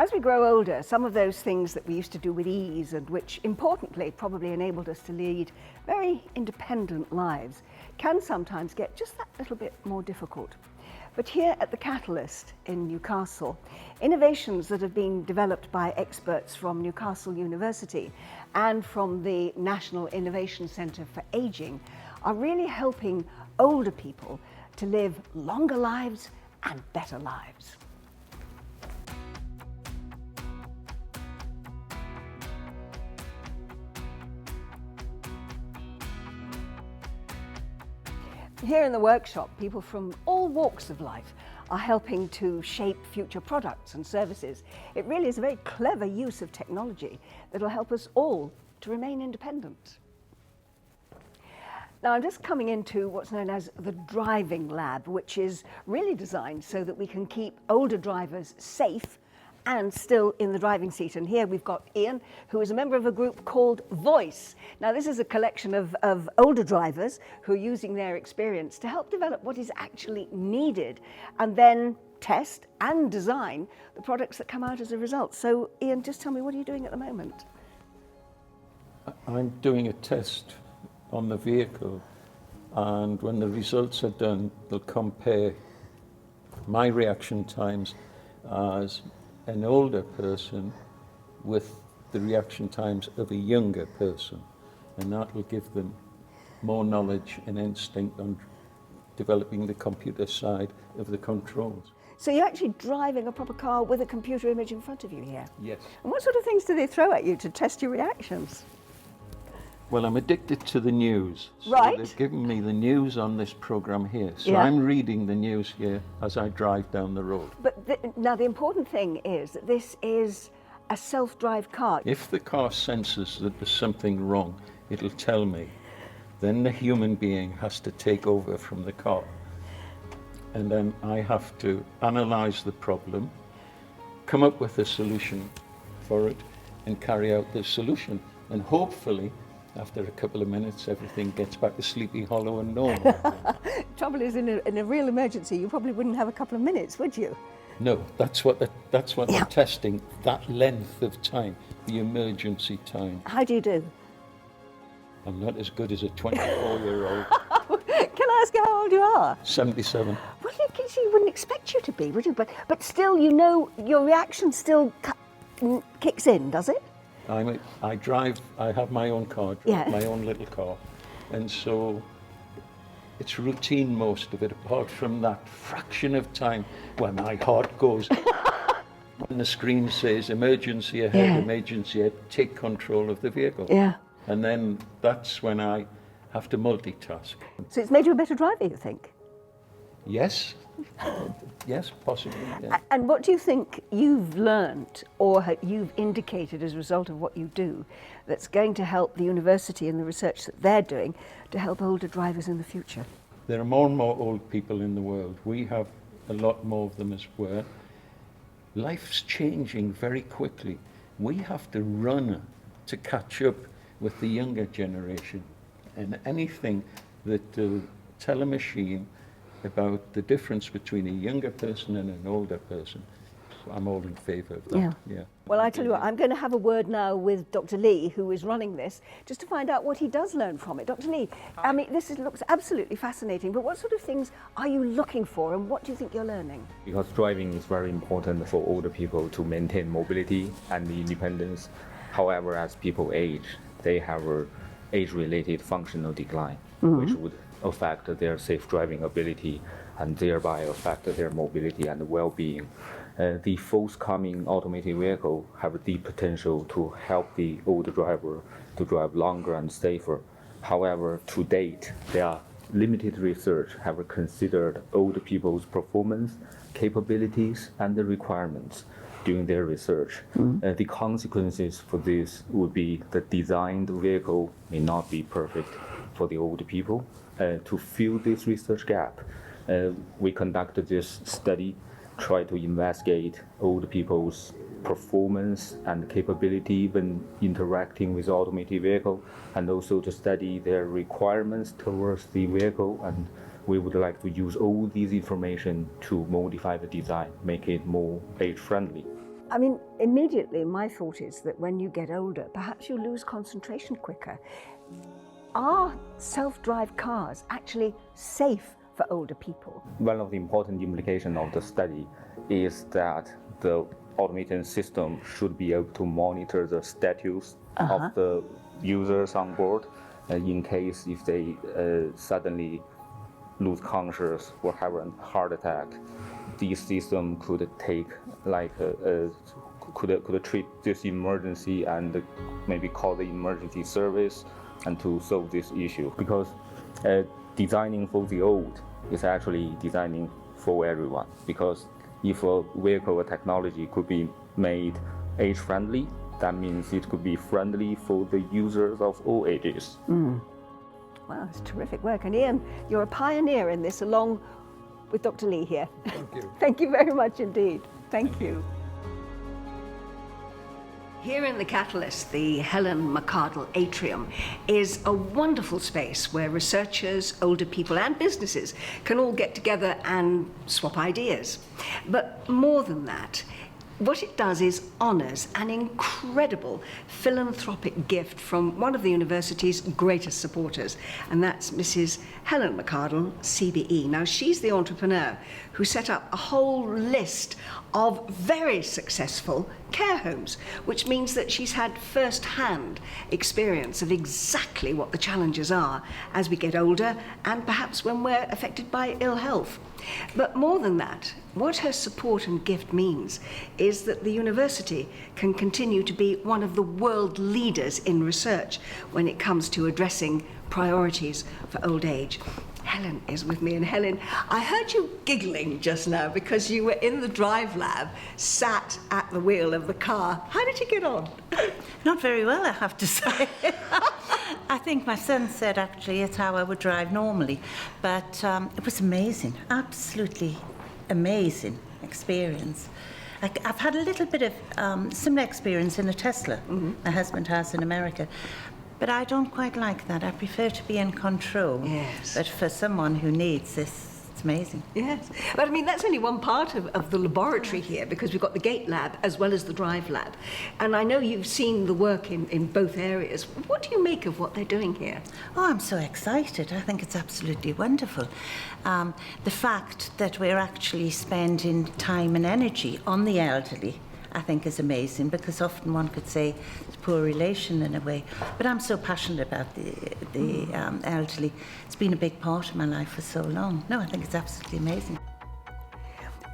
As we grow older, some of those things that we used to do with ease and which, importantly, probably enabled us to lead very independent lives, can sometimes get just that little bit more difficult. But here at the Catalyst in Newcastle, innovations that have been developed by experts from Newcastle University and from the National Innovation Centre for Ageing are really helping older people to live longer lives and better lives. Here in the workshop, people from all walks of life are helping to shape future products and services. It really is a very clever use of technology that will help us all to remain independent. Now, I'm just coming into what's known as the driving lab, which is really designed so that we can keep older drivers safe and still in the driving seat. And here we've got Ian, who is a member of a group called Voice. Now, this is a collection of older drivers who are using their experience to help develop what is actually needed and then test and design the products that come out as a result. So, Ian, just tell me, what are you doing at the moment? I'm doing a test on the vehicle, and when the results are done, they'll compare my reaction times as an older person with the reaction times of a younger person, and that will give them more knowledge and instinct on developing the computer side of the controls. So you're actually driving a proper car with a computer image in front of you here? Yes. And what sort of things do they throw at you to test your reactions? Well, I'm addicted to the news. So right. They've given me the news on this program here. So yeah. I'm reading the news here as I drive down the road. But now the important thing is that this is a self-drive car. If the car senses that there's something wrong, it'll tell me. Then the human being has to take over from the car. And then I have to analyze the problem, come up with a solution for it, and carry out the solution. And hopefully, after a couple of minutes, everything gets back to Sleepy Hollow and normal. Trouble is, in a real emergency, you probably wouldn't have a couple of minutes, would you? No, that's what they're testing, that length of time, the emergency time. How do you do? I'm not as good as a 24-year-old. Can I ask you how old you are? 77. Well, you wouldn't expect you to be, would you? But still, you know, your reaction still kicks in, does it? I drive, I have my own car, my own little car, and so it's routine, most of it, apart from that fraction of time when my heart goes. When the screen says emergency ahead, emergency ahead, take control of the vehicle. Yeah. And then that's when I have to multitask. So it's made you a better driver, you think? Yes. Yes, possibly. Yeah. And what do you think you've learned or you've indicated as a result of what you do that's going to help the university and the research that they're doing to help older drivers in the future? There are more and more old people in the world. We have a lot more of them as well. Life's changing very quickly. We have to run to catch up with the younger generation. And anything that will tell a machine about the difference between a younger person and an older person, I'm all in favour of that. Yeah. Well, I tell you what, I'm going to have a word now with Dr. Lee, who is running this, just to find out what he does learn from it. Dr. Lee, I mean, looks absolutely fascinating, but what sort of things are you looking for and what do you think you're learning? Because driving is very important for older people to maintain mobility and independence. However, as people age, they have an age-related functional decline, which would affect their safe driving ability and thereby affect their mobility and well-being. The forthcoming automated vehicle have the potential to help the older driver to drive longer and safer. However, to date, there are limited research have considered older people's performance, capabilities, and the requirements during their research. The consequences for this would be the designed vehicle may not be perfect for the older people. To fill this research gap, we conducted this study, try to investigate older people's performance and capability when interacting with automated vehicle, and also to study their requirements towards the vehicle. And we would like to use all these information to modify the design, make it more age-friendly. I mean, immediately my thought is that when you get older, perhaps you lose concentration quicker. Are self-drive cars actually safe for older people? One of the important implications of the study is that the automation system should be able to monitor the status of the users on board in case if they suddenly lose consciousness or have a heart attack. This system could take could treat this emergency and maybe call the emergency service and to solve this issue. Because designing for the old is actually designing for everyone. Because if a vehicle or technology could be made age-friendly, that means it could be friendly for the users of all ages. Wow, it's terrific work. And Ian, you're a pioneer in this along with Dr. Lee here. Thank you. Thank you very much indeed. Thank you. Here in the Catalyst, the Helen McArdle Atrium is a wonderful space where researchers, older people and businesses can all get together and swap ideas. But more than that, what it does is honours an incredible philanthropic gift from one of the university's greatest supporters, and that's Mrs. Helen McArdle, CBE. Now, she's the entrepreneur who set up a whole list of very successful care homes, which means that she's had first-hand experience of exactly what the challenges are as we get older and perhaps when we're affected by ill health. But more than that, what her support and gift means is that the university can continue to be one of the world leaders in research when it comes to addressing priorities for old age. Helen is with me, and Helen, I heard you giggling just now because you were in the drive lab, sat at the wheel of the car. How did you get on? Not very well, I have to say. I think my son said actually it's how I would drive normally, but it was amazing, absolutely amazing experience. I've had a little bit of similar experience in a Tesla, my husband has in America. But I don't quite like that. I prefer to be in control. Yes. But for someone who needs this, it's amazing. Yes, but I mean, that's only one part of the laboratory here, because we've got the gate lab as well as the drive lab. And I know you've seen the work in both areas. What do you make of what they're doing here? Oh, I'm so excited. I think it's absolutely wonderful. The fact that we're actually spending time and energy on the elderly, I think is amazing, because often one could say it's poor relation in a way. But I'm so passionate about the elderly. It's been a big part of my life for so long. No, I think it's absolutely amazing.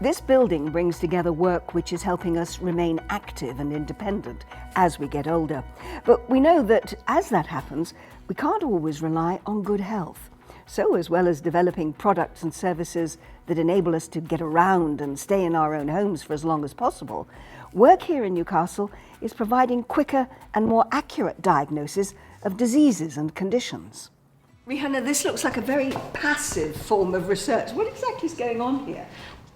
This building brings together work which is helping us remain active and independent as we get older. But we know that as that happens, we can't always rely on good health. So as well as developing products and services that enable us to get around and stay in our own homes for as long as possible, work here in Newcastle is providing quicker and more accurate diagnosis of diseases and conditions. Rihanna, this looks like a very passive form of research. What exactly is going on here?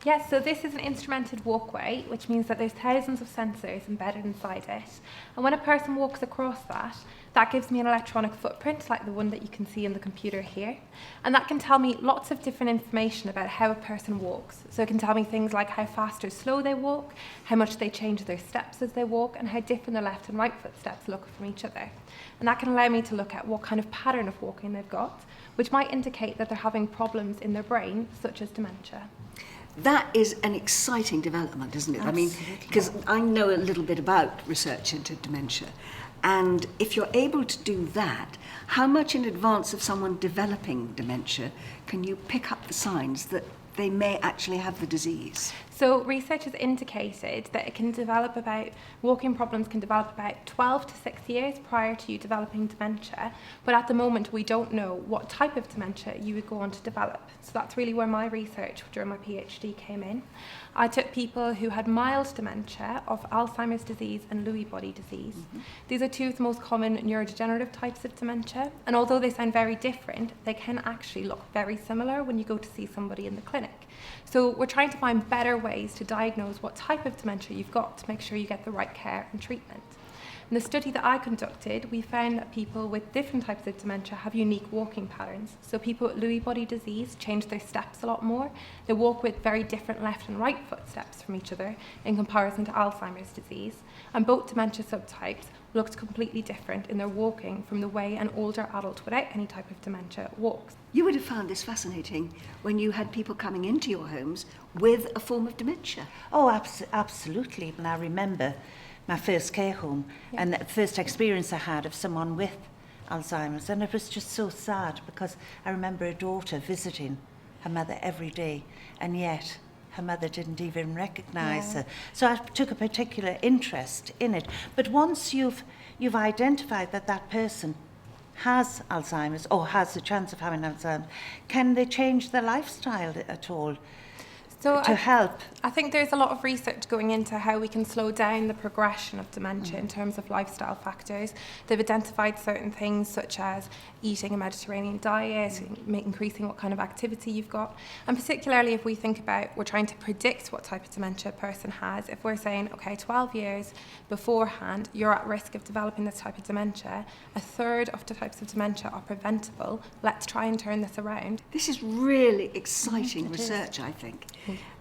Yes, so this is an instrumented walkway, which means that there's thousands of sensors embedded inside it. And when a person walks across that, that gives me an electronic footprint, like the one that you can see in the computer here. And that can tell me lots of different information about how a person walks. So it can tell me things like how fast or slow they walk, how much they change their steps as they walk, and how different the left and right footsteps look from each other. And that can allow me to look at what kind of pattern of walking they've got, which might indicate that they're having problems in their brain, such as dementia. That is an exciting development, isn't it? Absolutely. I mean, because I know a little bit about research into dementia. And if you're able to do that, how much in advance of someone developing dementia can you pick up the signs that they may actually have the disease? So research has indicated that it can develop walking problems can develop about 12 to 6 years prior to you developing dementia. But at the moment, we don't know what type of dementia you would go on to develop. So that's really where my research during my PhD came in. I took people who had mild dementia of Alzheimer's disease and Lewy body disease. These are two of the most common neurodegenerative types of dementia. And although they sound very different, they can actually look very similar when you go to see somebody in the clinic. So we're trying to find better ways to diagnose what type of dementia you've got to make sure you get the right care and treatment. In the study that I conducted, we found that people with different types of dementia have unique walking patterns. So people with Lewy body disease change their steps a lot more. They walk with very different left and right footsteps from each other in comparison to Alzheimer's disease. And both dementia subtypes looked completely different in their walking from the way an older adult without any type of dementia walks. You would have found this fascinating when you had people coming into your homes with a form of dementia. Oh, absolutely. And I remember my first care home and the first experience I had of someone with Alzheimer's, and it was just so sad because I remember a daughter visiting her mother every day, and yet her mother didn't even recognise her. So I took a particular interest in it. But once you've identified that that person has Alzheimer's or has a chance of having Alzheimer's, can they change their lifestyle at all to help? I think there's a lot of research going into how we can slow down the progression of dementia in terms of lifestyle factors. They've identified certain things such as eating a Mediterranean diet, increasing what kind of activity you've got. And particularly if we think about, we're trying to predict what type of dementia a person has. If we're saying, okay, 12 years beforehand, you're at risk of developing this type of dementia, a third of the types of dementia are preventable. Let's try and turn this around. This is really exciting research, I think.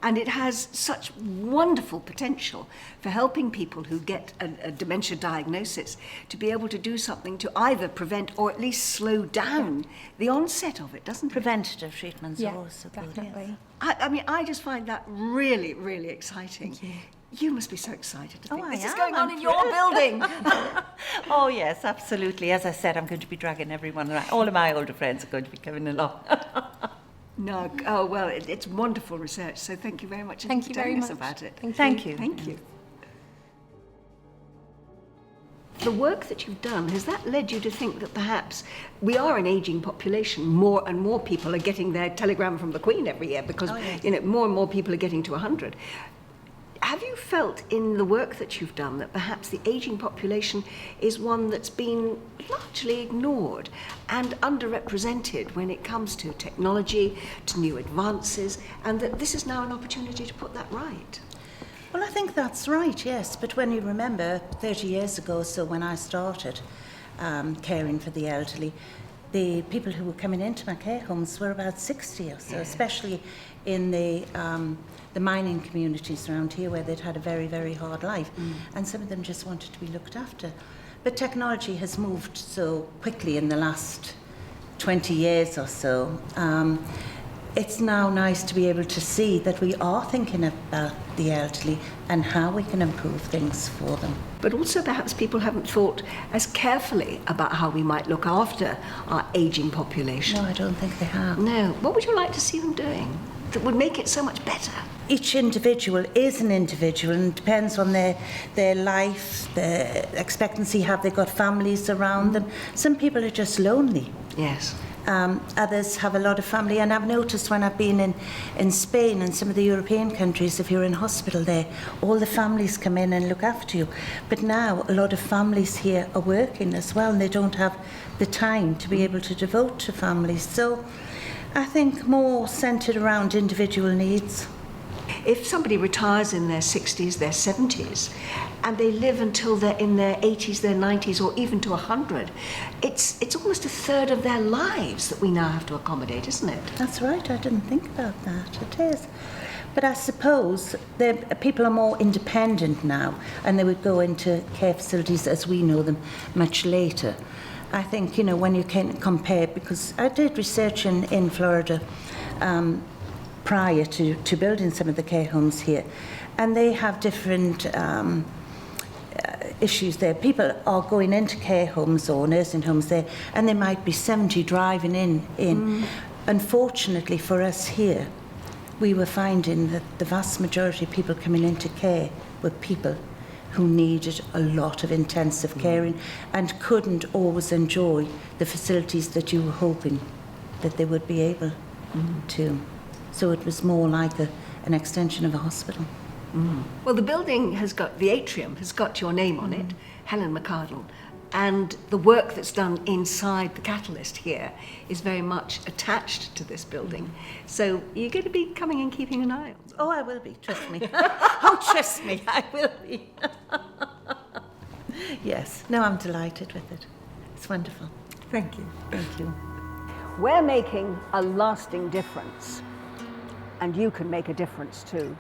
And it has such wonderful potential for helping people who get a dementia diagnosis to be able to do something to either prevent or at least slow down the onset of it, doesn't it? Preventative treatments Yeah, are also good. definitely. I mean, I just find that really, really exciting. You must be so excited to think I this is am. going on I'm in your building. Oh yes, absolutely. As I said, I'm going to be dragging everyone around. All of my older friends are going to be coming along. No, oh well, it's wonderful research. So thank you very much Thank for you very telling us much. about it. Thank you. Thank you. The work that you've done, has that led you to think that perhaps we are an ageing population? More and more people are getting their telegram from the Queen every year because you know, more and more people are getting to 100. Have you felt in the work that you've done that perhaps the ageing population is one that's been largely ignored and underrepresented when it comes to technology, to new advances, and that this is now an opportunity to put that right? Well, I think that's right, yes. But when you remember 30 years ago, so when I started caring for the elderly, the people who were coming into my care homes were about 60 or so, especially in the mining communities around here where they'd had a very, very hard life. And some of them just wanted to be looked after. But technology has moved so quickly in the last 20 years or so. It's now nice to be able to see that we are thinking about the elderly and how we can improve things for them. But also perhaps people haven't thought as carefully about how we might look after our ageing population. No, I don't think they have. No. What would you like to see them doing that would make it so much better? Each individual is an individual and depends on their life, their expectancy, have they got families around them. Some people are just lonely. Yes. Others have a lot of family, and I've noticed when I've been in Spain and some of the European countries, if you're in hospital there, all the families come in and look after you. But now a lot of families here are working as well, and they don't have the time to be able to devote to families. So I think more centred around individual needs. If somebody retires in their 60s, their 70s, and they live until they're in their 80s, their 90s, or even to 100, it's almost a third of their lives that we now have to accommodate, isn't it? That's right, I didn't think about that. It is. But I suppose people are more independent now, and they would go into care facilities as we know them much later. I think, you know, when you can compare, because I did research in Florida prior to building some of the care homes here, and they have different issues there. People are going into care homes or nursing homes there, and they might be 70 driving in. Unfortunately for us here, we were finding that the vast majority of people coming into care were people who needed a lot of intensive caring and couldn't always enjoy the facilities that you were hoping that they would be able to. So it was more like an extension of a hospital. Well, the building has got, the atrium has got your name on it, Helen McArdle, and the work that's done inside the Catalyst here is very much attached to this building. So you're going to be coming and keeping an eye on them. Oh, I will be, trust me. Oh, trust me, I will be. Yes. No, I'm delighted with it. It's wonderful. Thank you. Thank you. We're making a lasting difference, and you can make a difference too.